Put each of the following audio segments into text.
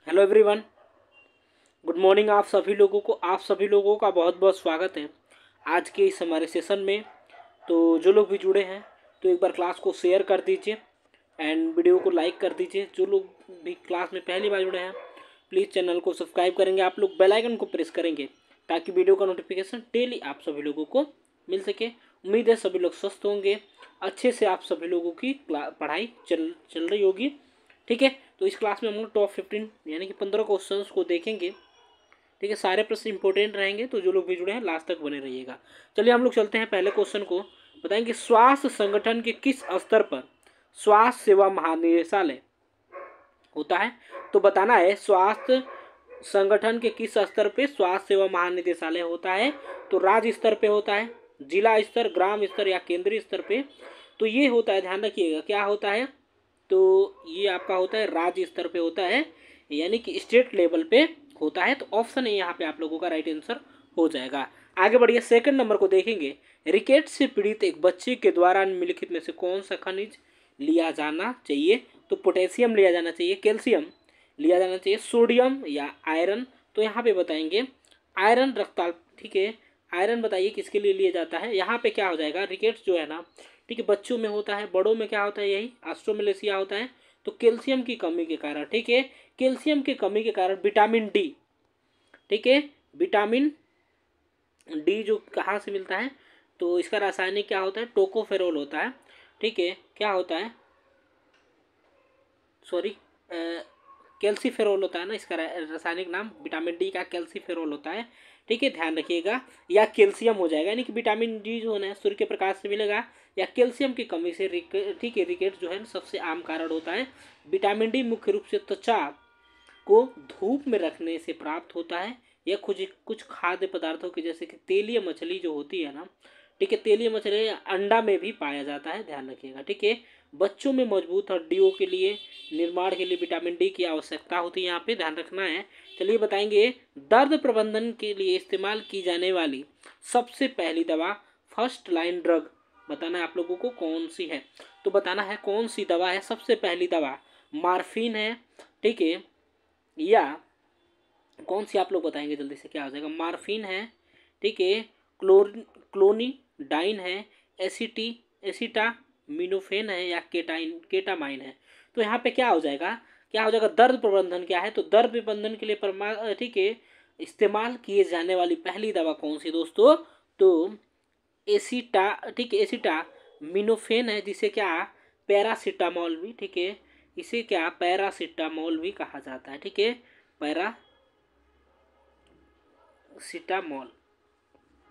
Hello everyone, good morning. आप सभी लोगों का बहुत बहुत स्वागत है आज के इस हमारे सेशन में। तो जो लोग भी जुड़े हैं तो एक बार क्लास को शेयर कर दीजिए एंड वीडियो को लाइक कर दीजिए। जो लोग भी क्लास में पहली बार जुड़े हैं प्लीज़ चैनल को सब्सक्राइब करेंगे, आप लोग बेल आइकन को प्रेस करेंगे ताकि वीडियो का नोटिफिकेशन डेली आप सभी लोगों को मिल सके। उम्मीद है सभी लोग स्वस्थ होंगे, अच्छे से आप सभी लोगों की पढ़ाई चल रही होगी। ठीक है, तो इस क्लास में हम लोग टॉप 15 यानी कि 15 क्वेश्चन को देखेंगे। ठीक है, सारे प्रश्न इंपॉर्टेंट रहेंगे, तो जो लोग भी जुड़े हैं लास्ट तक बने रहिएगा। चलिए हम लोग चलते हैं पहले क्वेश्चन को। बताएंगे स्वास्थ्य संगठन के किस स्तर पर स्वास्थ्य सेवा महानिदेशालय होता है। तो बताना है स्वास्थ्य संगठन के किस स्तर पे स्वास्थ्य सेवा महानिदेशालय होता है। तो राज्य स्तर पे होता है, जिला स्तर, ग्राम स्तर या केंद्रीय स्तर पे। तो ये होता है, ध्यान रखिएगा क्या होता है। तो ये आपका होता है राज्य स्तर पे होता है, यानी कि स्टेट लेवल पे होता है। तो ऑप्शन ए यहाँ पे आप लोगों का राइट आंसर हो जाएगा। आगे बढ़िए, सेकंड नंबर को देखेंगे। रिकेट से पीड़ित एक बच्चे के द्वारा निम्नलिखित में से कौन सा खनिज लिया जाना चाहिए। तो पोटेशियम लिया जाना चाहिए, कैल्शियम लिया जाना चाहिए, सोडियम या आयरन। तो यहाँ पे बताएंगे आयरन रक्ताल। ठीक है, आयरन बताइए किसके लिए लिया जाता है। यहाँ पे क्या हो जाएगा, रिकेट्स जो है ना, ठीक है, बच्चों में होता है, बड़ों में क्या होता है, यही ऑस्ट्रोमलेशिया होता है। तो कैल्शियम की कमी के कारण, ठीक है, कैल्शियम की कमी के कारण विटामिन डी, ठीक है, विटामिन डी जो कहाँ से मिलता है, तो इसका रासायनिक क्या होता है, टोकोफेरोल होता है। ठीक है, क्या होता है, सॉरी, कैल्सीफेरोल होता है ना, इसका रासायनिक नाम विटामिन डी का कैल्सीफेरोल होता है। ठीक है, ध्यान रखिएगा, या कैल्शियम हो जाएगा, यानी कि विटामिन डी जो है सूर्य के प्रकाश से मिलेगा, या कैल्शियम की कमी से ठीक है, रिकेट जो है सबसे आम कारण होता है। विटामिन डी मुख्य रूप से त्वचा को धूप में रखने से प्राप्त होता है, या कुछ कुछ खाद्य पदार्थों की जैसे कि तेलीय मछली जो होती है ना, ठीक है, तेलीय मछली अंडा में भी पाया जाता है, ध्यान रखिएगा। ठीक है, बच्चों में मजबूत हड्डियों के लिए निर्माण के लिए विटामिन डी की आवश्यकता होती है, यहाँ पे ध्यान रखना है। चलिए बताएंगे दर्द प्रबंधन के लिए इस्तेमाल की जाने वाली सबसे पहली दवा, फर्स्ट लाइन ड्रग, बताना है आप लोगों को कौन सी है। तो बताना है कौन सी दवा है सबसे पहली दवा, मार्फिन है, ठीक है, या कौन सी आप लोग बताएंगे जल्दी से, क्या हो जाएगा, मार्फिन है, ठीक है, क्लोनीडाइन है, एसिटी एसिटामिनोफेन है, या केटामाइन है। तो यहाँ पे क्या हो जाएगा, दर्द प्रबंधन क्या है, तो दर्द प्रबंधन के लिए ठीक है, इस्तेमाल किए जाने वाली पहली दवा कौन सी दोस्तों, तो एसिटा, ठीक है, एसिटामिनोफेन है, जिसे क्या पैरासीटामोल भी, ठीक है, इसे क्या पैरासीटामोल भी कहा जाता है। ठीक है, पैरासीटामोल,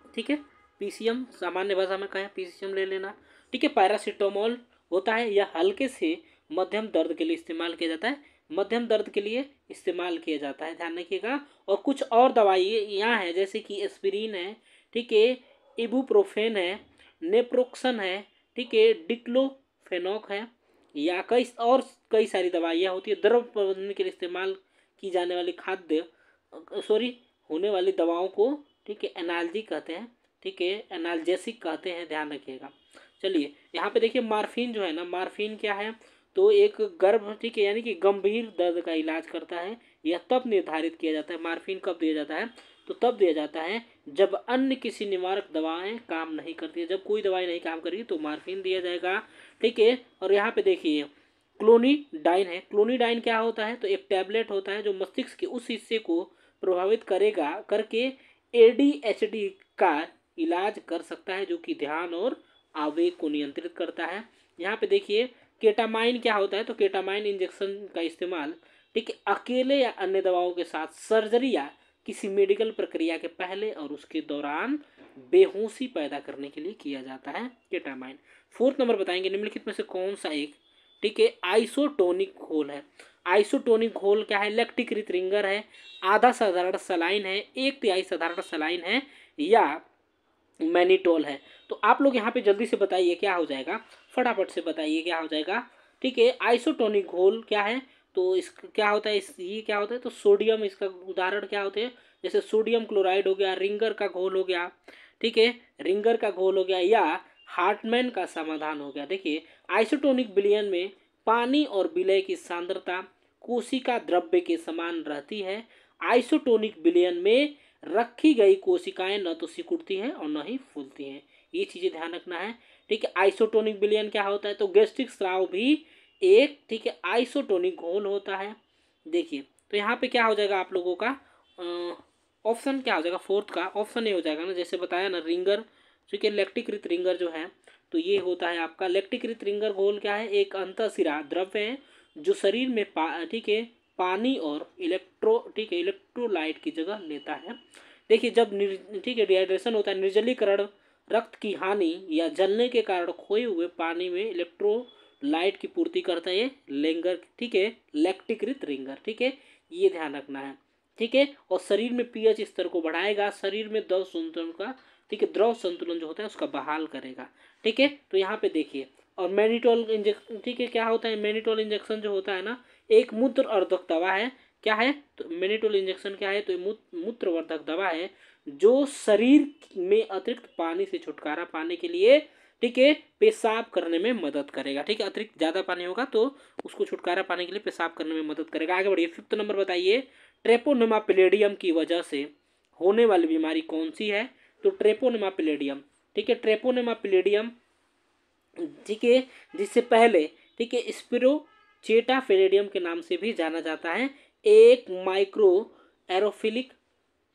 ठीक है, पीसीएम सामान्य भाषा में कहें पीसीएम ले लेना। ठीक है, पैरासीटामोल होता है, यह हल्के से मध्यम दर्द के लिए इस्तेमाल किया जाता है, मध्यम दर्द के लिए इस्तेमाल किया जाता है, ध्यान रखिएगा। और कुछ और दवाई यहाँ है जैसे कि एस्पिरिन है, ठीक है, इबुप्रोफेन है, नेप्रोक्सन है, ठीक है, डिक्लोफेनॉक है, या कई सारी दवाइयाँ होती है। द्रव प्रबंधन के लिए इस्तेमाल की जाने वाली होने वाली दवाओं को, ठीक है, एनाल्जिक कहते हैं, ठीक है, एनाल्जेसिक कहते हैं, ध्यान रखिएगा। चलिए यहाँ पे देखिए मार्फिन जो है ना, मार्फिन क्या है, तो एक ठीक है, यानी कि गंभीर दर्द का इलाज करता है। यह तब निर्धारित किया जाता है, मार्फिन कब दिया जाता है, तो तब दिया जाता है जब अन्य किसी निवारक दवाएं काम नहीं करती है, जब कोई दवाई नहीं काम करेगी तो मार्फिन दिया जाएगा। ठीक है, और यहाँ पे देखिए क्लोनीडाइन है, क्लोनीडाइन क्या होता है, तो एक टैबलेट होता है जो मस्तिष्क के उस हिस्से को प्रभावित करेगा करके एडीएचडी का इलाज कर सकता है, जो कि ध्यान और आवेग को नियंत्रित करता है। यहाँ पे देखिए केटामाइन क्या होता है, तो केटामाइन इंजेक्शन का इस्तेमाल, ठीक है, अकेले या अन्य दवाओं के साथ सर्जरी या किसी मेडिकल प्रक्रिया के पहले और उसके दौरान बेहोशी पैदा करने के लिए किया जाता है, केटामाइन। फोर्थ नंबर बताएंगे निम्नलिखित में से कौन सा एक, ठीक है, आइसोटोनिक घोल है। आइसोटोनिक घोल क्या है, लैक्टिक रिंगर है, आधा साधारण सलाइन है, एक तिहाई साधारण सलाइन है, या मैनिटोल है। तो आप लोग यहाँ पे जल्दी से बताइए क्या हो जाएगा, फटाफट से बताइए क्या हो जाएगा। ठीक है, आइसोटोनिक घोल क्या है, तो इस क्या होता है, ये क्या होता है, तो सोडियम, इसका उदाहरण क्या होते हैं, जैसे सोडियम क्लोराइड हो गया, रिंगर का घोल हो गया, ठीक है, रिंगर का घोल हो गया, या हार्टमैन का समाधान हो गया। देखिए आइसोटोनिक विलयन में पानी और विलय की सांद्रता कोशिका द्रव्य के समान रहती है। आइसोटोनिक विलयन में रखी गई कोशिकाएं न तो सिकुड़ती हैं और न ही फूलती हैं। ये चीजें ध्यान रखना है। ठीक है, आइसोटोनिक विलयन क्या होता है? तो गैस्ट्रिक स्राव भी एक, ठीक है, आइसोटोनिक घोल होता है। देखिए, तो यहाँ पे क्या हो जाएगा आप लोगों का ऑप्शन क्या हो जाएगा? फोर्थ का ऑप्शन ये हो जाएगा ना, जैसे बताया ना, रिंगर, ठीक है, लैक्टिकृत रिंगर जो है, तो ये होता है आपका लैक्टिकृत रिंगर घोल। क्या है? एक अंतःशिरा द्रव्य है जो शरीर में ठीक है, पानी और ठीक है, इलेक्ट्रोलाइट की जगह लेता है। देखिए, जब ठीक है, डिहाइड्रेशन होता है, निर्जलीकरण, रक्त की हानि या जलने के कारण खोए हुए पानी में इलेक्ट्रोलाइट की पूर्ति करता है ये लेंगर, ठीक है, लैक्टिकृत रिंगर। ठीक है, ये ध्यान रखना है। ठीक है, और शरीर में पीएच स्तर को बढ़ाएगा, शरीर में द्रव संतुलन का, ठीक है, द्रव संतुलन जो होता है उसका बहाल करेगा। ठीक है, तो यहाँ पे देखिए, और मैनिटोल इंजेक्शन, ठीक है, क्या होता है? मैनिटोल इंजेक्शन जो होता है ना, एक मूत्रवर्धक दवा है। क्या है? तो मैनिटोल इंजेक्शन क्या है? तो मूत्रवर्धक दवा है जो शरीर में अतिरिक्त पानी से छुटकारा पाने के लिए, ठीक है, पेशाब करने में मदद करेगा। ठीक है, अतिरिक्त ज़्यादा पानी होगा तो उसको छुटकारा पाने के लिए पेशाब करने में मदद करेगा। आगे बढ़िए, 5th नंबर बताइए, ट्रेपोनेमा पैलेडियम की वजह से होने वाली बीमारी कौन सी है? तो ट्रेपोनेमा पैलेडियम, ठीक है, ट्रेपोनेमा पैलेडियम, ठीक है, जिससे पहले, ठीक है, स्पिरोचेटा पैलेडियम के नाम से भी जाना जाता है, एक माइक्रो एरोफिलिक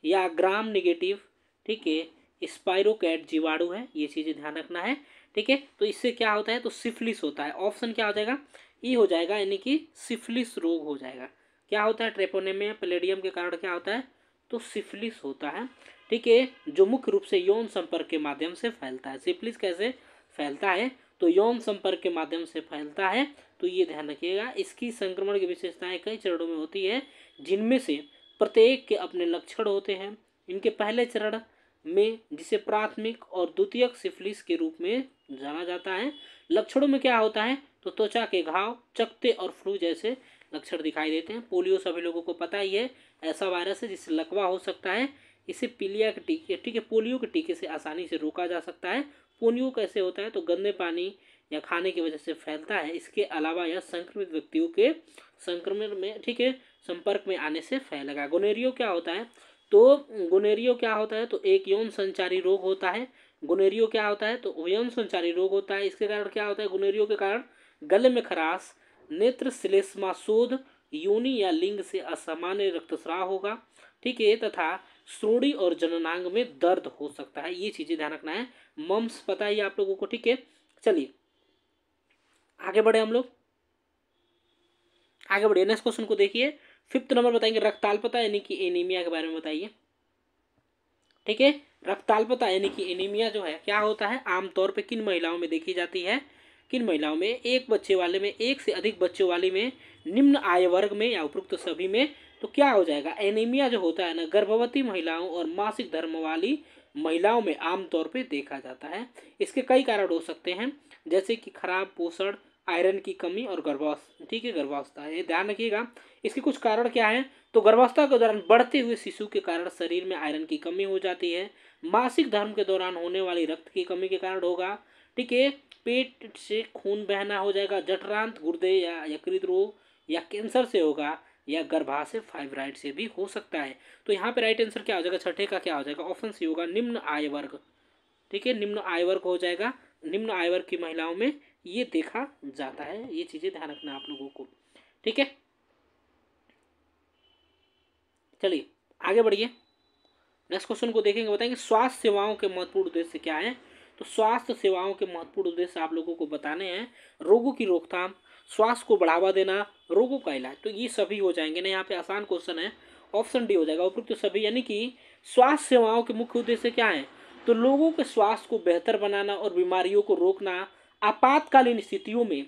या ग्राम नेगेटिव, ठीक है, स्पाइरोकैट जीवाणु है। ये चीज़ें ध्यान रखना है। ठीक है, तो इससे क्या होता है? तो सिफिलिस होता है। ऑप्शन क्या हो जाएगा? ई हो जाएगा, यानी कि सिफिलिस रोग हो जाएगा। क्या होता है? ट्रेपोनेमिया पैलेडियम के कारण क्या होता है? तो सिफिलिस होता है। ठीक है, जो मुख्य रूप से यौन संपर्क के माध्यम से फैलता है। सिफिलिस कैसे फैलता है? तो यौन संपर्क के माध्यम से फैलता है। तो ये ध्यान रखिएगा। इसकी संक्रमण की विशेषताएं कई चरणों में होती है, जिनमें से प्रत्येक के अपने लक्षण होते हैं। इनके पहले चरण में, जिसे प्राथमिक और द्वितीयक सिफिलिस के रूप में जाना जाता है, लक्षणों में क्या होता है? तो त्वचा के घाव, चकत्ते और फ्लू जैसे लक्षण दिखाई देते हैं। पोलियो सभी लोगों को पता ही है, ऐसा वायरस है जिससे लकवा हो सकता है। इसे पीलिया के टीके, ठीक है, पोलियो के टीके से आसानी से रोका जा सकता है। पोलियो कैसे होता है? तो गंदे पानी या खाने की वजह से फैलता है। इसके अलावा यह संक्रमित व्यक्तियों के संक्रमण में, ठीक है, संपर्क में आने से फैलेगा। गोनेरियो क्या होता है? तो गोनेरियो क्या होता है? तो एक यौन संचारी रोग होता है। गोनेरियो क्या होता है? तो यौन संचारी रोग होता है। इसके कारण क्या होता है? गोनेरियो के कारण गले में खराश, नेत्र श्लेष्माशोथ, योनि या लिंग से असामान्य रक्तस्राव होगा। ठीक है, तथा श्रोणि और जननांग में दर्द हो सकता है। ये चीजें ध्यान रखना है। मम्स पता ही आप लोगों को। ठीक है, चलिए आगे बढ़े हम लोग। आगे बढ़िए, नेक्स्ट क्वेश्चन को देखिए। 5th नंबर बताएंगे, रक्ताल्पता यानी कि एनीमिया के बारे में बताइए। ठीक है, रक्ताल्पता यानी कि एनीमिया जो है क्या होता है? आमतौर पे किन महिलाओं में देखी जाती है? किन महिलाओं में? एक बच्चे वाले में, एक से अधिक बच्चों वाली में, निम्न आय वर्ग में या उपयुक्त सभी में। तो क्या हो जाएगा? एनीमिया जो होता है ना, गर्भवती महिलाओं और मासिक धर्म वाली महिलाओं में आमतौर पे देखा जाता है। इसके कई कारण हो सकते हैं, जैसे कि खराब पोषण, आयरन की कमी और गर्भावस्था। ठीक है, गर्भावस्था, ये ध्यान रखिएगा। इसके कुछ कारण क्या है? तो गर्भावस्था के दौरान बढ़ते हुए शिशु के कारण शरीर में आयरन की कमी हो जाती है। मासिक धर्म के दौरान होने वाली रक्त की कमी के कारण होगा। ठीक है, पेट से खून बहना हो जाएगा, जठरांत, गुर्दे या यकृत रोग या कैंसर से होगा, या गर्भाशय फाइब्राइड से भी हो सकता है। तो यहाँ पे राइट आंसर क्या हो जाएगा? छठे का क्या हो जाएगा? ऑप्शन सी होगा, निम्न आय वर्ग। ठीक है, निम्न आय वर्ग हो जाएगा। निम्न आय वर्ग की महिलाओं में ये देखा जाता है। ये चीजें ध्यान रखना आप लोगों को। ठीक है, चलिए आगे बढ़िए। नेक्स्ट क्वेश्चन को देखेंगे, बताएंगे स्वास्थ्य सेवाओं के महत्वपूर्ण उद्देश्य क्या है? तो स्वास्थ्य सेवाओं के महत्वपूर्ण उद्देश्य आप लोगों को बताने हैं। रोगों की रोकथाम, स्वास्थ्य को बढ़ावा देना, रोगों का इलाज। तो ये सभी हो जाएंगे ना, यहाँ पे आसान क्वेश्चन है, ऑप्शन डी हो जाएगा, उपयुक्त तो सभी। यानी कि स्वास्थ्य सेवाओं के मुख्य उद्देश्य क्या है? तो लोगों के स्वास्थ्य को बेहतर बनाना और बीमारियों को रोकना, आपातकालीन स्थितियों में,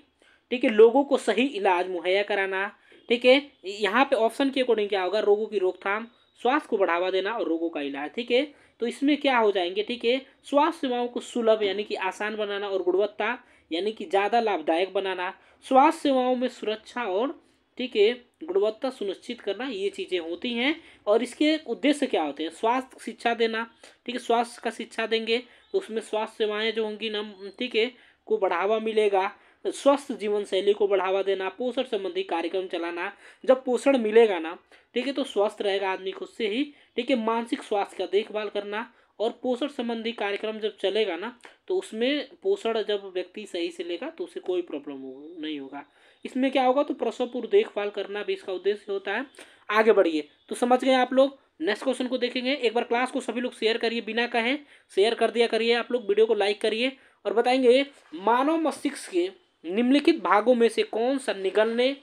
ठीक है, लोगों को सही इलाज मुहैया कराना। ठीक है, यहाँ पे ऑप्शन के अकॉर्डिंग क्या होगा? रोगों की रोकथाम, स्वास्थ्य को बढ़ावा देना और रोगों का इलाज। ठीक है, तो इसमें क्या हो जाएंगे? ठीक है, स्वास्थ्य सेवाओं को सुलभ यानी कि आसान बनाना और गुणवत्ता यानी कि ज़्यादा लाभदायक बनाना, स्वास्थ्य सेवाओं में सुरक्षा और, ठीक है, गुणवत्ता सुनिश्चित करना, ये चीज़ें होती हैं। और इसके उद्देश्य क्या होते हैं? स्वास्थ्य शिक्षा देना। ठीक है, स्वास्थ्य का शिक्षा देंगे तो उसमें स्वास्थ्य सेवाएं जो होंगी ना, ठीक है, को बढ़ावा मिलेगा। स्वस्थ जीवन शैली को बढ़ावा देना, पोषण संबंधी कार्यक्रम चलाना। जब पोषण मिलेगा ना, ठीक है, तो स्वस्थ रहेगा आदमी खुद से ही, ठीक है। मानसिक स्वास्थ्य का देखभाल करना और पोषण संबंधी कार्यक्रम जब चलेगा ना, तो उसमें पोषण जब व्यक्ति सही से लेगा तो उसे कोई प्रॉब्लम नहीं होगा। इसमें क्या होगा, तो प्रसव पूर्व देखभाल करना भी इसका उद्देश्य होता है। आगे बढ़िए, तो समझ गए आप लोग। नेक्स्ट क्वेश्चन को देखेंगे। एक बार क्लास को सभी लोग शेयर करिए, बिना कहे शेयर कर दिया करिए। आप लोग वीडियो को लाइक करिए और बताएंगे मानव मस्तिष्क के निम्नलिखित भागों में से कौन सा निगलने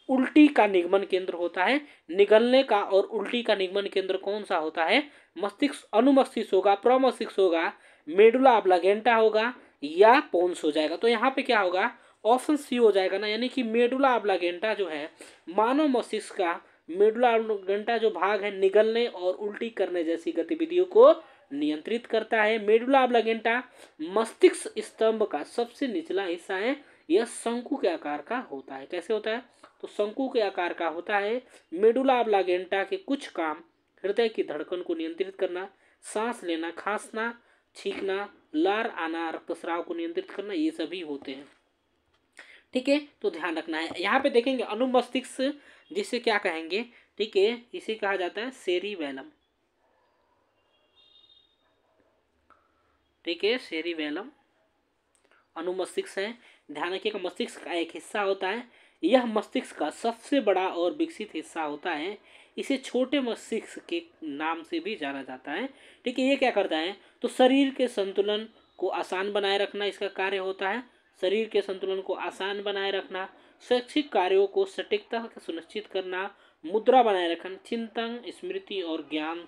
उल्टी का निगमन केंद्र होता है। निगलने का और उल्टी का निगमन केंद्र कौन सा होता है। मस्तिष्क अनुमस्तिष्क होगा, प्रमस्तिष्क होगा, मेडुला ऑब्लांगेटा होगा या पोन्स हो जाएगा। तो यहाँ पे क्या होगा, ऑप्शन सी हो जाएगा ना, यानी कि मेडुला ऑब्लांगेटा जो है मानव मस्तिष्क का मेडुला ऑब्लांगेटा जो भाग है निगलने और उल्टी करने जैसी गतिविधियों को नियंत्रित करता है। मेडुला ऑब्लांगेटा मस्तिष्क स्तंभ का सबसे निचला हिस्सा है। यह शंकु के आकार का होता है। कैसे होता है, तो शंकु के आकार का होता है। मेडुला ऑब्लांगेटा के कुछ काम हृदय की धड़कन को नियंत्रित करना, सांस लेना, खांसना, छींकना, लार आना, रक्तस्राव को नियंत्रित करना, ये सभी होते हैं। ठीक है, तो ध्यान रखना है। यहाँ पे देखेंगे अनुमस्तिष्क जिसे क्या कहेंगे, ठीक है, इसे कहा जाता है सेरिबेलम। ठीक है, सेरिबेलम अनुमस्तिष्क है। ध्यान रखिएगा, मस्तिष्क का एक हिस्सा होता है। यह मस्तिष्क का सबसे बड़ा और विकसित हिस्सा होता है। इसे छोटे मस्तिष्क के नाम से भी जाना जाता है। ठीक है, ये क्या करता है, तो शरीर के संतुलन को आसान बनाए रखना इसका कार्य होता है। शरीर के संतुलन को आसान बनाए रखना, शैक्षिक कार्यों को सटीकता सुनिश्चित करना, मुद्रा बनाए रखना, चिंतन, स्मृति और ज्ञान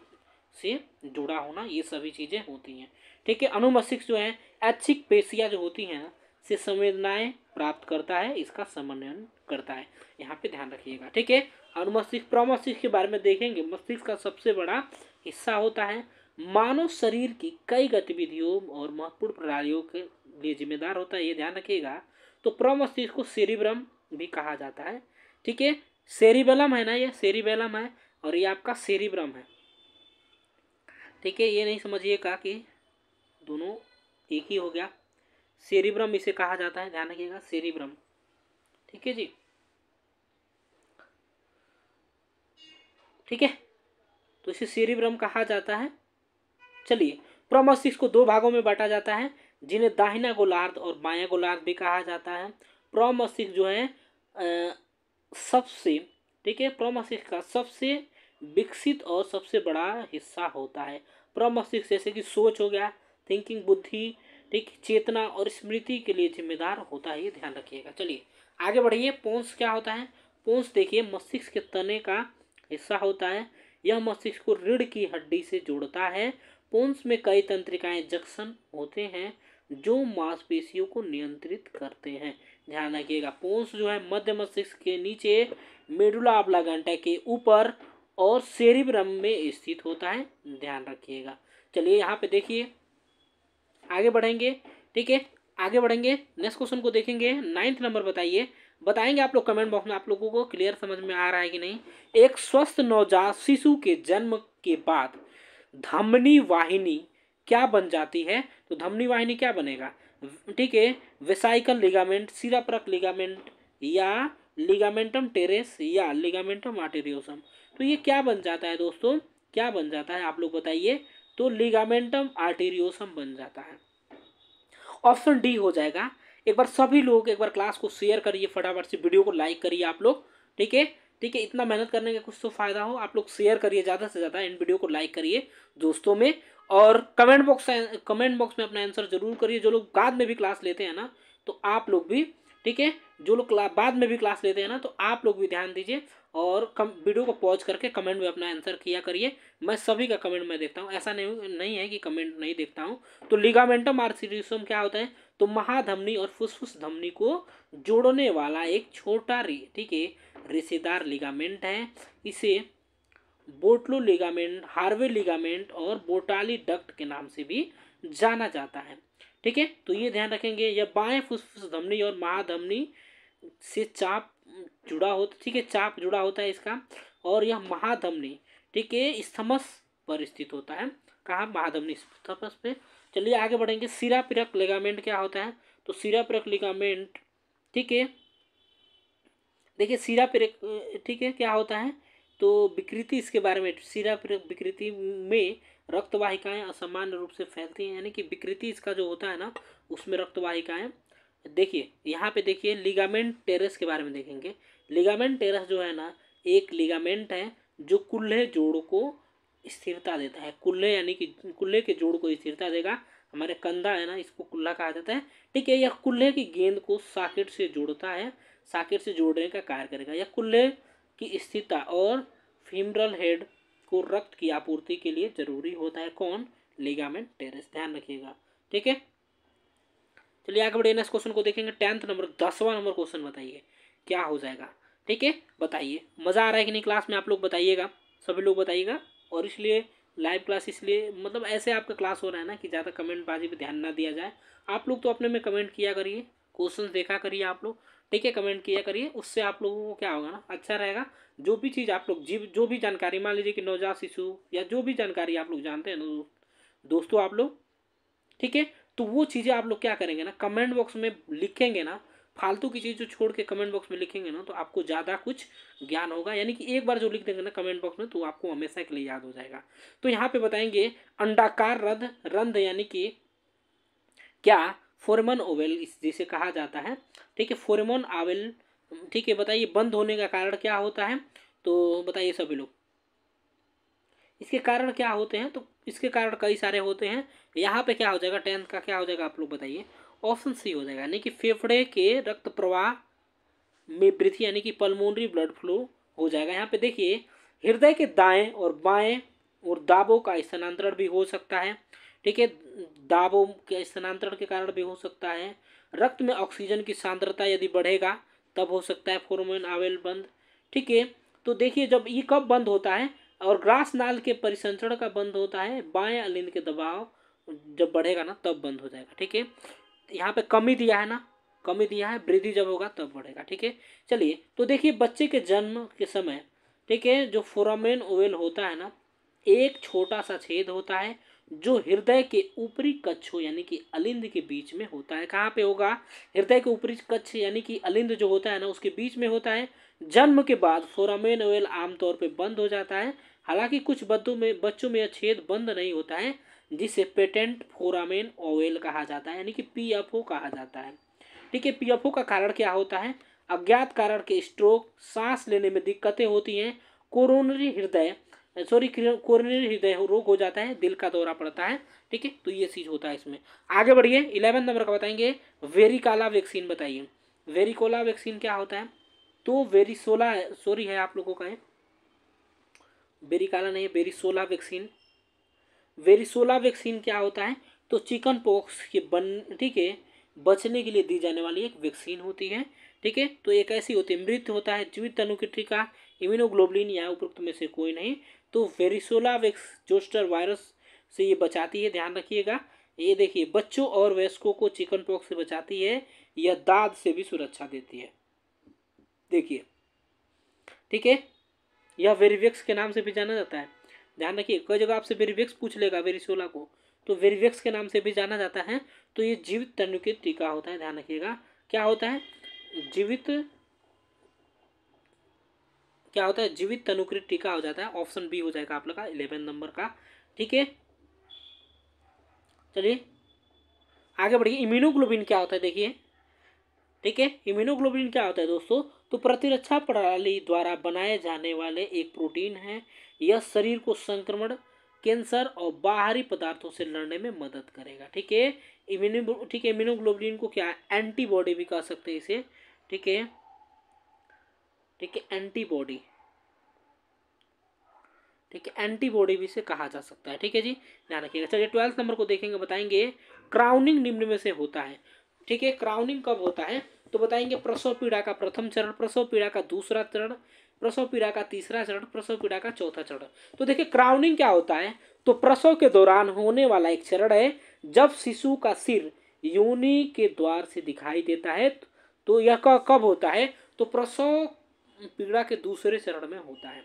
से जुड़ा होना, ये सभी चीज़ें होती हैं। ठीक है, अनुमस्तिष्क जो है ऐच्छिक पेशियां जो होती हैं से संवेदनाएं प्राप्त करता है, इसका समन्वयन करता है। यहाँ पे ध्यान रखिएगा। ठीक है, अनुमस्तिष्क प्रमस्तिष्क के बारे में देखेंगे। मस्तिष्क का सबसे बड़ा हिस्सा होता है। मानव शरीर की कई गतिविधियों और महत्वपूर्ण प्रणालियों के लिए जिम्मेदार होता है, ये ध्यान रखिएगा। तो प्रमस्तिष्क को सेरिब्रम भी कहा जाता है। ठीक है, सेरिबेलम है ना, ये सेरिबेलम है और ये आपका सेरिब्रम है। ठीक है, ये नहीं समझिएगा कि दोनों एक ही हो गया। सेरिब्रम इसे कहा जाता है, ध्यान रखिएगा, सेरिब्रम। ठीक है जी, ठीक है, तो इसे सेरिब्रम कहा जाता है। चलिए, प्रमस्तिष्क को दो भागों में बांटा जाता है, जिन्हें दाहिना गोलार्ध और बायां गोलार्ध भी कहा जाता है। प्रमस्तिष्क जो है सबसे, ठीक है, प्रमस्तिष्क का सबसे विकसित और सबसे बड़ा हिस्सा होता है। प्रमस्तिष्क जैसे कि सोच हो गया, थिंकिंग, बुद्धि, ठीक, चेतना और स्मृति के लिए जिम्मेदार होता है, ये ध्यान रखिएगा। चलिए आगे बढ़िए। पोन्स क्या होता है, पोन्स देखिए मस्तिष्क के तने का हिस्सा होता है। यह मस्तिष्क को रीढ़ की हड्डी से जोड़ता है। पोन्स में कई तंत्रिकाएं जंक्शन होते हैं जो मांसपेशियों को नियंत्रित करते हैं। ध्यान रखिएगा, पोन्स जो है मध्य मस्तिष्क के नीचे, मेडुला ऑब्लांगेटा के ऊपर और सेरिब्रम में स्थित होता है, ध्यान रखिएगा। चलिए यहाँ पे देखिए, आगे बढ़ेंगे। ठीक है, आगे बढ़ेंगे, नेक्स्ट क्वेश्चन को देखेंगे। 9th नंबर बताइए, बताएंगे आप लोग कमेंट बॉक्स में, आप लोगों को क्लियर समझ में आ रहा है कि नहीं। एक स्वस्थ नवजात शिशु के जन्म के बाद धमनी वाहिनी क्या बन जाती है, तो धमनी वाहिनी क्या बनेगा, ठीक है, वेसाइकल लिगामेंट, सिराप्रक लिगामेंट या लिगामेंटम टेरेस या लिगामेंटम आर्टेरियोसम। तो ये क्या बन जाता है दोस्तों, क्या बन जाता है आप लोग बताइए, तो लिगामेंटम आर्टेरियोसम बन जाता है। ऑप्शन डी हो जाएगा। एक बार सभी लोग एक बार क्लास को शेयर करिए, फटाफट से वीडियो को लाइक करिए आप लोग। ठीक है, ठीक है, इतना मेहनत करने का कुछ तो फायदा हो, आप लोग शेयर करिए ज़्यादा से ज़्यादा, इन वीडियो को लाइक करिए दोस्तों में। और कमेंट बॉक्स में अपना आंसर जरूर करिए। जो लोग बाद में भी क्लास लेते हैं ना, तो आप लोग भी, ठीक है, जो लोग बाद में भी क्लास लेते हैं ना, तो आप लोग भी ध्यान दीजिए और वीडियो को पॉज करके कमेंट में अपना आंसर किया करिए। मैं सभी का कमेंट में देखता हूँ, ऐसा नहीं है कि कमेंट नहीं देखता हूँ। तो लिगामेंटम आर्टेरियोसम क्या होता है, तो महाधमनी और फुसफुस धमनी को जोड़ने वाला एक छोटा, ठीक है, रेशेदार लिगामेंट है। इसे बोटलो लिगामेंट, हार्वे लिगामेंट और बोटाली डक्ट के नाम से भी जाना जाता है। ठीक है, तो ये ध्यान रखेंगे, यह बाएं फुसफुस धमनी और महाधमनी से चाप जुड़ा होता, ठीक है, चाप जुड़ा होता है इसका। और यह महाधमनी, ठीक है, स्थमस पर स्थित होता है। कहाँ, महाधमनी स्थमस पे। चलिए आगे बढ़ेंगे। सिरापिरक लिगामेंट क्या होता है, तो सिरापिरक लिगामेंट ठीक है। देखिए सीरा ठीक है क्या होता है, तो विकृति इसके बारे में, सीरा विकृति में रक्त वाहिकाएं असमान रूप से फैलती हैं, यानी कि विकृति इसका जो होता है ना उसमें रक्त वाहिकाएं। देखिए यहाँ पे देखिए लिगामेंट टेरेस के बारे में देखेंगे। लिगामेंट टेरेस जो है ना एक लिगामेंट है जो कुल्हे जोड़ को स्थिरता देता है। कुल्हे यानी कि कुल्हे के जोड़ को स्थिरता देगा। हमारे कंधा है ना इसको कुल्ला कहा जाता है। ठीक है, यह कुल्हे की गेंद को सॉकेट से जोड़ता है, सॉकेट से जोड़ने का कार्य करेगा। यह कुल्हे की स्थिरता और फीमरल हेड को रक्त की आपूर्ति के लिए जरूरी होता है। कौन? लिगामेंट टेरेस, ध्यान रखिएगा। ठीक है, चलिए आगे बढ़े, नेक्स्ट क्वेश्चन को देखेंगे। 10th नंबर 10वां नंबर क्वेश्चन बताइए क्या हो जाएगा। ठीक है, बताइए मज़ा आ रहा है कि नहीं क्लास में, आप लोग बताइएगा, सभी लोग बताइएगा। और इसलिए लाइव क्लास इसलिए मतलब ऐसे आपका क्लास हो रहा है ना कि ज़्यादा कमेंट बाजी पे ध्यान ना दिया जाए। आप लोग तो अपने में कमेंट किया करिए, क्वेश्चन देखा करिए आप लोग। ठीक है, कमेंट किया करिए, उससे आप लोगों को क्या होगा ना अच्छा रहेगा। जो भी चीज़ आप लोग जो भी जानकारी, मान लीजिए कि नवजात शिशु या जो भी जानकारी आप लोग जानते हैं ना दोस्तों आप लोग, ठीक है, तो वो चीज़ें आप लोग क्या करेंगे ना कमेंट बॉक्स में लिखेंगे ना। फालतू की चीज़ जो छोड़ के कमेंट बॉक्स में लिखेंगे ना तो आपको ज़्यादा कुछ ज्ञान होगा। यानी कि एक बार जो लिख देंगे ना कमेंट बॉक्स में तो आपको हमेशा के लिए याद हो जाएगा। तो यहाँ पे बताएंगे अंडाकार रंध्र यानी कि क्या? फोरेमन ओवेल जिसे कहा जाता है। ठीक है, फोरेमन ओवेल। ठीक है, बताइए बंद होने का कारण क्या होता है, तो बताइए सभी लोग इसके कारण क्या होते हैं। तो इसके कारण कई सारे होते हैं। यहाँ पे क्या हो जाएगा, 10th का क्या हो जाएगा आप लोग बताइए। ऑप्शन सी हो जाएगा, यानी कि फेफड़े के रक्त प्रवाह में वृद्धि, यानी कि पल्मोनरी ब्लड फ्लो हो जाएगा। यहाँ पे देखिए हृदय के दाएं और बाएं और दाबों का स्थानांतरण भी हो सकता है। ठीक है, दाबों के स्थानांतरण के कारण भी हो सकता है। रक्त में ऑक्सीजन की सांद्रता यदि बढ़ेगा तब हो सकता है फोरेमन ओवेल बंद। ठीक है, तो देखिए जब ये कब बंद होता है, और ग्रास नाल के परिसंचरण का बंद होता है, बाएं अलिंद के दबाव जब बढ़ेगा ना तब बंद हो जाएगा। ठीक है, यहाँ पे कमी दिया है ना, कमी दिया है, वृद्धि जब होगा तब बढ़ेगा। ठीक है, चलिए तो देखिए बच्चे के जन्म के समय, ठीक है, जो फोरामेन ओवेल होता है ना एक छोटा सा छेद होता है जो हृदय के ऊपरी कक्ष यानी कि अलिंद के बीच में होता है। कहाँ पे होगा? हृदय के ऊपरी कक्ष यानी कि अलिंद जो होता है ना उसके बीच में होता है। जन्म के बाद फोरामेन ओवेल आमतौर पे बंद हो जाता है। हालांकि कुछ बच्चों में यह छेद बंद नहीं होता है, जिसे पेटेंट फोरामेन ओवेल कहा जाता है, यानी कि पीएफओ कहा जाता है। ठीक है, पीएफओ का कारण क्या होता है? अज्ञात कारण के स्ट्रोक, सांस लेने में दिक्कतें होती हैं, कोरोनरी हृदय रोग हो जाता है, दिल का दौरा पड़ता है। ठीक है, तो ये चीज होता है इसमें। आगे बढ़िए, 11 नंबर का बताएंगे वेरिकाला वैक्सीन। बताइए वेरिकोला वैक्सीन क्या होता है। तो वेरिसोला सॉरी है आप लोगों का है, वेरिकाला नहीं है, वेरिसोला वैक्सीन। वेरिसोला वैक्सीन क्या होता है? तो चिकन पॉक्स के ठीक है बचने के लिए दी जाने वाली एक वैक्सीन होती है। ठीक है, तो एक ऐसी होती है, मृत होता है जीवित तनु की टीका, इम्यूनोग्लोबुलिन या उपरोक्त में से कोई नहीं। तो वेरिसोला वैक्स जोस्टर वायरस से ये बचाती है, ध्यान रखिएगा। ये देखिए बच्चों और वयस्कों को चिकन पॉक्स से बचाती है, यह दाद से भी सुरक्षा देती है। देखिए, ठीक है, यह वेरिवेक्स के नाम से भी जाना जाता है। ध्यान रखिए, कई जगह आपसे वेरिवेक्स पूछ लेगा वेरिसोला को, तो वेरिवेक्स के नाम से भी जाना जाता है। तो ये जीवित तनु के टीका होता है, ध्यान रखिएगा। क्या होता है? जीवित क्या होता है? जीवित तनुकृत टीका हो जाता है। ऑप्शन बी हो जाएगा आप लोग का 11 नंबर का। ठीक है, चलिए आगे बढ़िए। इम्यूनोग्लोबिन क्या होता है देखिए। ठीक है, इम्यूनोग्लोबिन क्या होता है दोस्तों? तो प्रतिरक्षा प्रणाली द्वारा बनाए जाने वाले एक प्रोटीन है। यह शरीर को संक्रमण, कैंसर और बाहरी पदार्थों से लड़ने में मदद करेगा। ठीक है, इम्यूनोग्लोबिन को क्या एंटीबॉडी भी कह सकते हैं इसे। ठीक है, ठीक है, एंटीबॉडी, ठीक है, एंटीबॉडी भी से कहा जा सकता है। ठीक है जी, ध्यान रखिएगा। चलिए 12th नंबर को देखेंगे, बताएंगे क्राउनिंग निम्न में से होता है। ठीक है, क्राउनिंग कब होता है? तो बताएंगे प्रसव पीड़ा का प्रथम चरण, प्रसव पीड़ा का दूसरा चरण, प्रसव पीड़ा का तीसरा चरण, प्रसव पीड़ा का चौथा चरण। तो देखिए क्राउनिंग क्या होता है? तो प्रसव के दौरान होने वाला एक चरण है जब शिशु का सिर योनि के द्वार से दिखाई देता है। तो यह कब होता है? तो प्रसव पीड़ा के दूसरे चरण में होता है।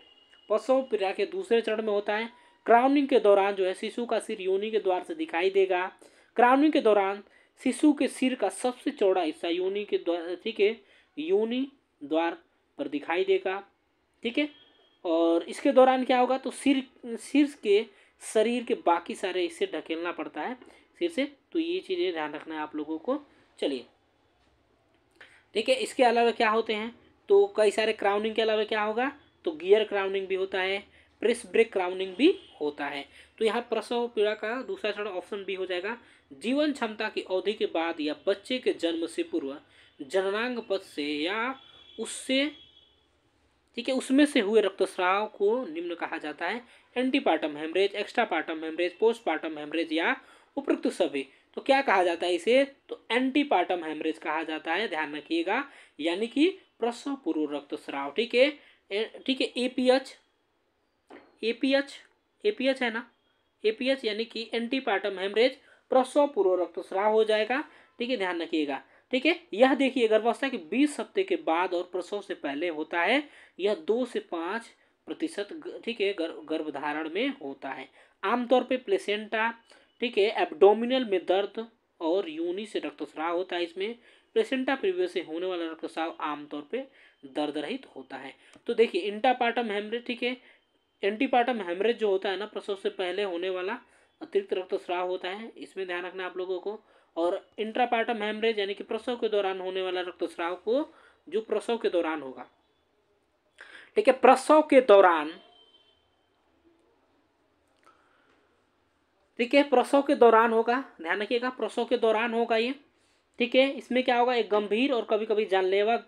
प्रसव पीड़ा के दूसरे चरण में होता है। क्राउनिंग के दौरान जो है शिशु का सिर योनि के द्वार से दिखाई देगा। क्राउनिंग के दौरान शिशु के सिर का सबसे चौड़ा हिस्सा योनि के द्वार, ठीक है, योनि द्वार पर दिखाई देगा, ठीक है। और इसके दौरान क्या होगा, तो सिर सिर के शरीर के बाकी सारे हिस्से ढकेलना पड़ता है सिर से, तो ये चीज़ें ध्यान रखना है आप लोगों को। चलिए, ठीक है। इसके अलावा क्या होते हैं, तो कई सारे क्राउनिंग के अलावा क्या होगा, तो गियर क्राउनिंग भी होता है, प्रेस ब्रेक क्राउनिंग भी होता है। तो यहाँ प्रसव पीड़ा का दूसरा चरण ऑप्शन बी हो जाएगा। जीवन क्षमता की अवधि के बाद या बच्चे के जन्म से पूर्व जननांग पथ से या उससे, ठीक है, उसमें से हुए रक्तस्राव को निम्न कहा जाता है। Antepartum haemorrhage, extrapartum haemorrhage, postpartum haemorrhage या उपरोक्त सभी। तो क्या कहा जाता है इसे, तो एंटीपार्टम हेमरेज कहा जाता है, ध्यान रखिएगा, यानी कि प्रसव पूर्व रक्तस्राव, ठीक है। ठीक है, एपीएच एपीएच एपीएच है ना, एपीएच यानी कि एंटीपार्टम हेमरेज प्रसव पूर्व रक्तस्राव हो जाएगा, ठीक है, ध्यान रखिएगा, ठीक है। यह देखिए गर्भावस्था के 20 हफ्ते के बाद और प्रसव से पहले होता है, यह 2 से 5%, ठीक है, गर्भधारण में होता है। आमतौर पे प्लेसेंटा, ठीक है, एब्डोमिनल में दर्द और योनि से रक्तस्राव होता है। इसमें प्लेसेंटा प्रीवियस से होने वाला रक्तस्राव आमतौर पे दर्द रहित होता है। तो देखिए इंटापार्टम हेमरेज, ठीक है, एंटीपार्टम हेमरेज जो होता है ना, प्रसव से पहले होने वाला अतिरिक्त रक्तस्राव होता है, इसमें ध्यान रखना आप लोगों को। और इंट्रापार्टम हेमरेज यानी कि प्रसव के दौरान होने वाला रक्तस्राव को, जो प्रसव के दौरान होगा, ठीक है, प्रसव के दौरान, ठीक है, प्रसव के दौरान होगा, ध्यान रखिएगा, प्रसव के दौरान होगा ये, ठीक है। इसमें क्या होगा, एक गंभीर और कभी कभी जानलेवा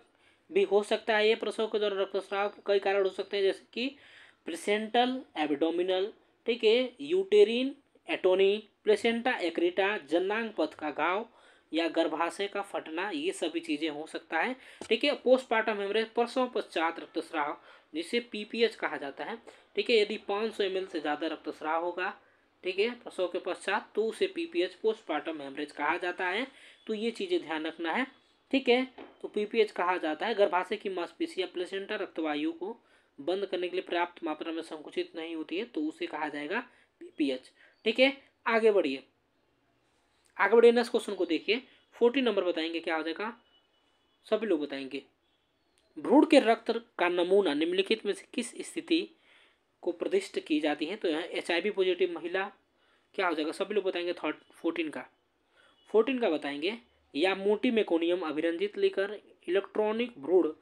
भी हो सकता है। ये प्रसव के दौरान रक्तस्राव के कई कारण हो सकते हैं, जैसे कि प्लेसेंटल एब्डोमिनल, ठीक है, यूटेरिन एटोनी, प्लेसेंटा एक्रिटा, जननांग पथ का घाव या गर्भाशय का फटना, ये सभी चीज़ें हो सकता है, ठीक है। पोस्टपार्टम हेमरेज प्रसव पश्चात रक्तस्राव, जिसे पीपीएच कहा जाता है, ठीक है। यदि 500 ml से ज़्यादा रक्तस्राव होगा, ठीक है, प्रसव के पश्चात, तो उसे पीपीएच पोस्टपार्टम हेमरेज कहा जाता है। तो ये चीज़ें ध्यान रखना है, ठीक है। तो पीपीएच कहा जाता है। गर्भाशय की मांसपेशियां प्लेसेंटा रक्तवायु को बंद करने के लिए पर्याप्त मात्रा में संकुचित नहीं होती है, तो उसे कहा जाएगा पीपीएच, ठीक है। आगे बढ़िए, आगे बढ़िए, नेक्स्ट क्वेश्चन को देखिए। 14 नंबर बताएंगे क्या हो जाएगा, सभी लोग बताएंगे। भ्रूण के रक्त का नमूना निम्नलिखित में से किस स्थिति को प्रदिष्ट की जाती है, तो यहाँ HIV पॉजिटिव महिला, क्या हो जाएगा, सभी लोग बताएंगे। 14 का बताएंगे। या मोटी मेकोनियम अभिरंजित लेकर इलेक्ट्रॉनिक भ्रूण,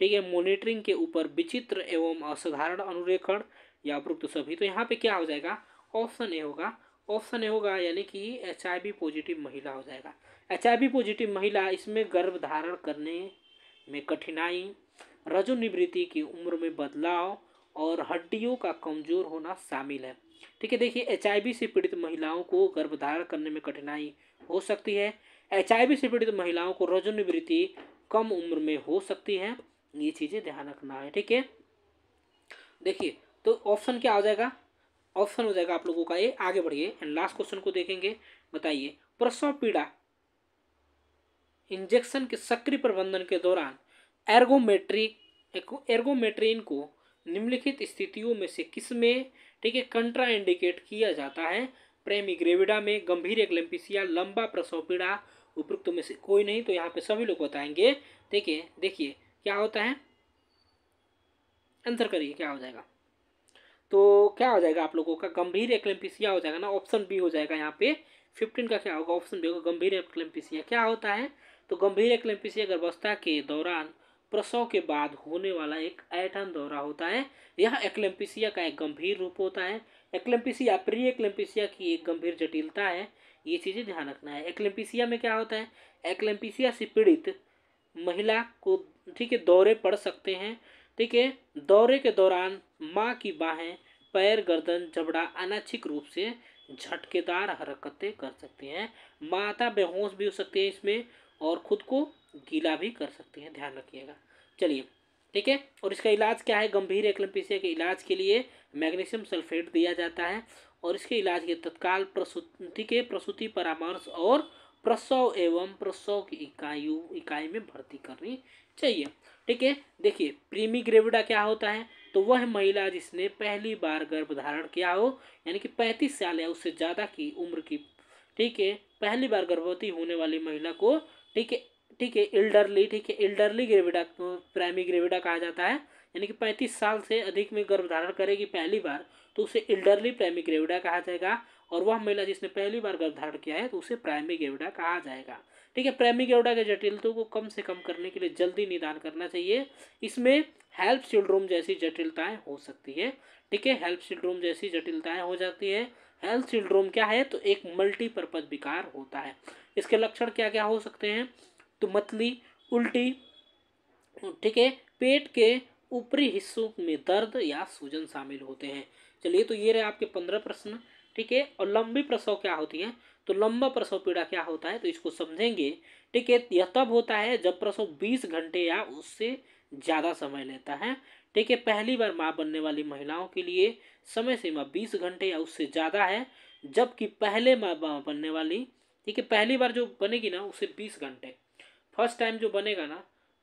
ठीक है, मॉनिटरिंग के ऊपर विचित्र एवं असाधारण अनुरेखण या उपरोक्त सभी। तो यहाँ पे क्या हो जाएगा, ऑप्शन ए होगा, ऑप्शन ए होगा, यानी कि HIV पॉजिटिव महिला हो जाएगा। HIV पॉजिटिव महिला, इसमें गर्भ धारण करने में कठिनाई, रजोनिवृत्ति की उम्र में बदलाव और हड्डियों का कमजोर होना शामिल है, ठीक है। देखिए HIV से पीड़ित महिलाओं को गर्भधारण करने में कठिनाई हो सकती है। HIV से पीड़ित महिलाओं को रजोनिवृत्ति कम उम्र में हो सकती है, ये चीज़ें ध्यान रखना है, ठीक है। देखिए तो ऑप्शन क्या हो जाएगा, ऑप्शन हो जाएगा आप लोगों का ये। आगे बढ़िए एंड लास्ट क्वेश्चन को देखेंगे। बताइए, प्रसव पीड़ा इंजेक्शन के सक्रिय प्रबंधन के दौरान एर्गोमेट्रिन को निम्नलिखित स्थितियों में से किसमें, ठीक है, कंट्रा इंडिकेट किया जाता है। प्रेमी ग्रेविडा में, गंभीर एक्लेम्पिसिया, लंबा प्रसव पीड़ा, उपरोक्त में से कोई नहीं। तो यहाँ पे सभी लोग बताएंगे। देखिए देखिए क्या होता है, आंसर करिए क्या हो जाएगा। तो क्या हो जाएगा आप लोगों का, गंभीर एक्लेम्पिसिया हो जाएगा ना, ऑप्शन बी हो जाएगा। यहाँ पे 15 का क्या होगा, ऑप्शन बी होगा, गंभीर एक्लेम्पिसिया। क्या होता है, तो गंभीर एक्लेम्पिसिया गर्भावस्था के दौरान प्रसव के बाद होने वाला एक ऐंठन दौरा होता है। यह एक्लेम्पिसिया का एक गंभीर रूप होता है। एक्लेम्पिसिया प्री एक्लेम्पिसिया की एक गंभीर जटिलता है, ये चीज़ें ध्यान रखना है। एक्लेम्पिसिया में क्या होता है, एक्लेम्पिसिया से पीड़ित महिला को, ठीक है, दौरे पड़ सकते हैं, ठीक है। दौरे के दौरान माँ की बाहें, पैर, गर्दन, जबड़ा अनैच्छिक रूप से झटकेदार हरकतें कर सकती हैं। माता बेहोश भी हो सकती है इसमें, और खुद को गीला भी कर सकती हैं, ध्यान रखिएगा। चलिए ठीक है, और इसका इलाज क्या है, गंभीर एक्लेम्पिसिया के इलाज के लिए मैग्नीशियम सल्फेट दिया जाता है, और इसके इलाज के तत्काल प्रसूति के प्रसूति परामर्श और प्रसव एवं प्रसव की इकाई में भर्ती करनी चाहिए, ठीक है। देखिए प्रीमी ग्रेविडा क्या होता है, तो वह महिला जिसने पहली बार गर्भधारण किया हो, यानी कि 35 साल या उससे ज़्यादा की उम्र की, ठीक है, पहली बार गर्भवती होने वाली महिला को, ठीक है, ठीक है, इल्डरली, ठीक है, इल्डरली ग्रेविडा प्राइमी ग्रेविडा कहा जाता है, यानी कि 35 साल से अधिक में गर्भ धारण करेगी पहली बार तो उसे इल्डरली प्राइमी ग्रेविडा कहा जाएगा। और वह महिला जिसने पहली बार गर्भ धारण किया है तो उसे प्राइमी ग्रेविडा कहा जाएगा। ठीक है, प्राइमी ग्रेविडा के जटिलताओं को कम से कम करने के लिए जल्दी निदान करना चाहिए। इसमें हेल्प सिंड्रोम जैसी जटिलताएं हो सकती है। ठीक है, हेल्प सिंड्रोम जैसी जटिलताएं हो जाती है। हेल्प सिंड्रोम क्या है, तो एक मल्टीपर्पज विकार होता है। इसके लक्षण क्या क्या हो सकते हैं, तो मतली, उल्टी, ठीक है, पेट के ऊपरी हिस्सों में दर्द या सूजन शामिल होते हैं। चलिए, तो ये रहे आपके 15 प्रश्न। ठीक है, और लंबी प्रसव क्या होती है, तो लंबा प्रसव पीड़ा क्या होता है, तो इसको समझेंगे। ठीक है, यह तब होता है जब प्रसव 20 घंटे या उससे ज़्यादा समय लेता है। ठीक है, पहली बार माँ बनने वाली महिलाओं के लिए समय सीमा 20 घंटे या उससे ज़्यादा है, जबकि पहले माँ बनने वाली, ठीक है, पहली बार जो बनेगी ना उसे 20 घंटे, फर्स्ट टाइम जो बनेगा ना,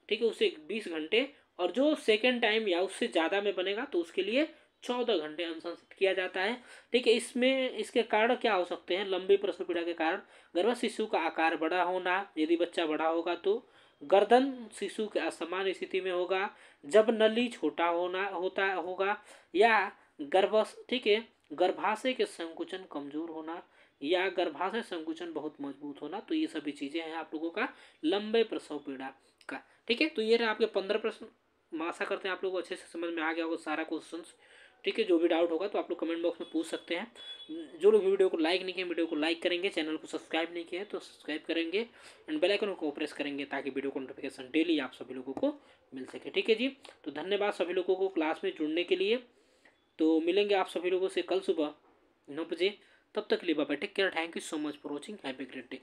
ठीक है, उसे 20 घंटे, और जो सेकेंड टाइम या उससे ज़्यादा में बनेगा तो उसके लिए 14 घंटे अनुशंसित किया जाता है। ठीक है, इसमें इसके कारण क्या हो सकते हैं, लंबी प्रसव पीड़ा के कारण गर्भ शिशु का आकार बड़ा होना, यदि बच्चा बड़ा होगा तो गर्दन शिशु के असमान स्थिति में होगा, जब नली छोटा होना होता होगा, या गर्भ, ठीक है, गर्भाशय के संकुचन कमजोर होना, या गर्भाशय संकुचन बहुत मजबूत होना। तो ये सभी चीज़ें हैं आप लोगों का लंबे प्रसव पीड़ा का। ठीक है, तो ये रहे आपके 15 प्रश्न। हम आशा करते हैं आप लोगों को अच्छे से समझ में आ गया होगा सारा क्वेश्चंस। ठीक है, जो भी डाउट होगा तो आप लोग कमेंट बॉक्स में पूछ सकते हैं। जो लोग वीडियो को लाइक नहीं किए, वीडियो को लाइक करेंगे, चैनल को सब्सक्राइब नहीं किया है तो सब्सक्राइब करेंगे, एंड बेल आइकन को प्रेस करेंगे ताकि वीडियो को नोटिफिकेशन डेली आप सभी लोगों को मिल सके। ठीक है जी, तो धन्यवाद सभी लोगों को क्लास में जुड़ने के लिए। तो मिलेंगे आप सभी लोगों से कल सुबह 9 बजे। तब तक के लिए bye bye, take care, thank you so much for watching, have a great day.